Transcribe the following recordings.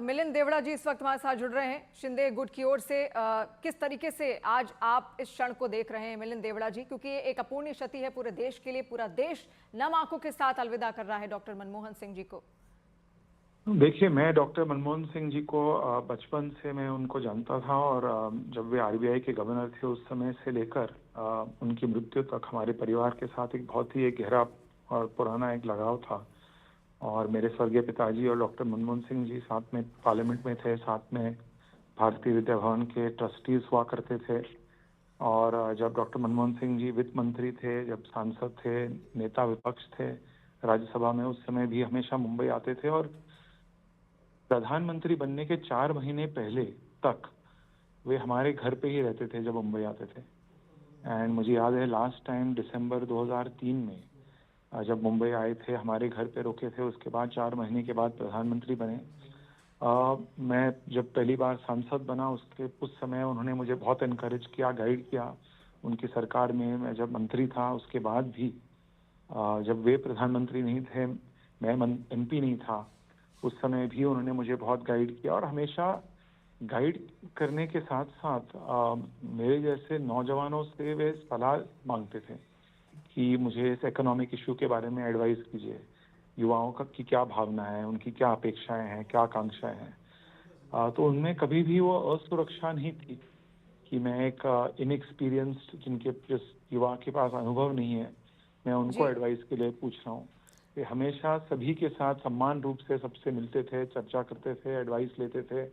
मिलिंद देवड़ा जी इस वक्त हमारे साथ जुड़ रहे हैं शिंदे गुट की ओर से। किस तरीके से आज आप इस क्षण को देख रहे हैं मिलिंद देवड़ा जी, क्योंकि ये एक अपूर्णीय क्षति है पूरे देश के लिए। पूरा देश नम आंखों के साथ अलविदा कर रहा है डॉक्टर मनमोहन सिंह जी को। देखिए, मैं डॉक्टर मनमोहन सिंह जी को बचपन से मैं उनको जानता था और जब वे आरबीआई के गवर्नर थे उस समय से लेकर उनकी मृत्यु तक हमारे परिवार के साथ एक बहुत ही एक गहरा और पुराना एक लगाव था। और मेरे स्वर्गीय पिताजी और डॉक्टर मनमोहन सिंह जी साथ में पार्लियामेंट में थे, साथ में भारतीय विद्या भवन के ट्रस्टीज हुआ करते थे। और जब डॉक्टर मनमोहन सिंह जी वित्त मंत्री थे, जब सांसद थे, नेता विपक्ष थे राज्यसभा में, उस समय भी हमेशा मुंबई आते थे। और प्रधानमंत्री बनने के 4 महीने पहले तक वे हमारे घर पे ही रहते थे जब मुंबई आते थे। एंड मुझे याद है लास्ट टाइम दिसंबर 2003 में जब मुंबई आए थे, हमारे घर पे रुके थे। उसके बाद 4 महीने के बाद प्रधानमंत्री बने। मैं जब पहली बार सांसद बना उस समय उन्होंने मुझे बहुत इनकरेज किया, गाइड किया उनकी सरकार में। मैं जब मंत्री था उसके बाद भी जब वे प्रधानमंत्री नहीं थे, मैं एमपी नहीं था, उस समय भी उन्होंने मुझे बहुत गाइड किया। और हमेशा गाइड करने के साथ साथ मेरे जैसे नौजवानों से वे सलाह मांगते थे कि मुझे इस इकोनॉमिक इशू के बारे में एडवाइस कीजिए। युवाओं का की क्या भावना है, उनकी क्या अपेक्षाएं हैं, क्या आकांक्षाएं हैं। तो उनमें कभी भी वो असुरक्षा नहीं थी कि मैं एक इनएक्सपीरियंस्ड, जिस युवा के पास अनुभव नहीं है, मैं उनको जी एडवाइस के लिए पूछ रहा हूँ। वे हमेशा सभी के साथ सम्मान रूप से सबसे मिलते थे, चर्चा करते थे, एडवाइस लेते थे।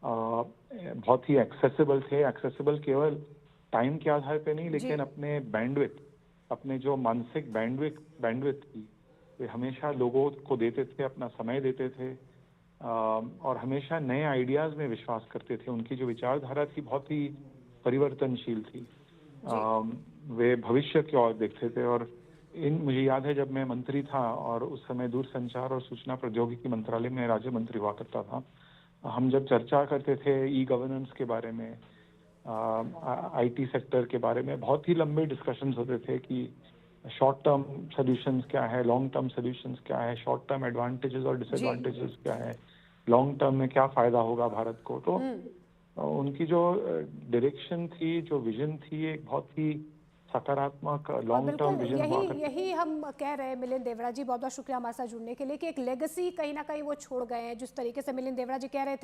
बहुत ही एक्सेसिबल थे। एक्सेसिबल केवल टाइम के आधार पे नहीं, जी लेकिन अपने बैंडविड्थ, अपने जो मानसिक बैंडविड्थ बैंडविड्थ थी, वे हमेशा लोगों को देते थे, अपना समय देते थे। और हमेशा नए आइडियाज में विश्वास करते थे। उनकी जो विचारधारा थी बहुत ही परिवर्तनशील थी। जी वे भविष्य की ओर देखते थे। और मुझे याद है जब मैं मंत्री था और उस समय दूरसंचार और सूचना प्रौद्योगिकी मंत्रालय में राज्य मंत्री हुआ करता था, हम जब चर्चा करते थे ई गवर्नेंस के बारे में, आईटी सेक्टर के बारे में, बहुत ही लंबे डिस्कशंस होते थे कि शॉर्ट टर्म सॉल्यूशंस क्या है, लॉन्ग टर्म सॉल्यूशंस क्या है, शॉर्ट टर्म एडवांटेजेस और जी डिसएडवांटेजेस क्या है, लॉन्ग टर्म में क्या फायदा होगा भारत को। तो उनकी जो डायरेक्शन थी, जो विजन थी, एक बहुत ही सकारात्मक और लॉन्ग टर्म बिल्कुल विजन यही हुआ करता था। यही हम कह रहे हैं मिलिंद देवड़ा जी, बहुत बहुत शुक्रिया हमारे साथ जुड़ने के लिए, कि एक लेगेसी कहीं ना कहीं वो छोड़ गए हैं। जिस तरीके से मिलिंद देवड़ा जी कह रहे थे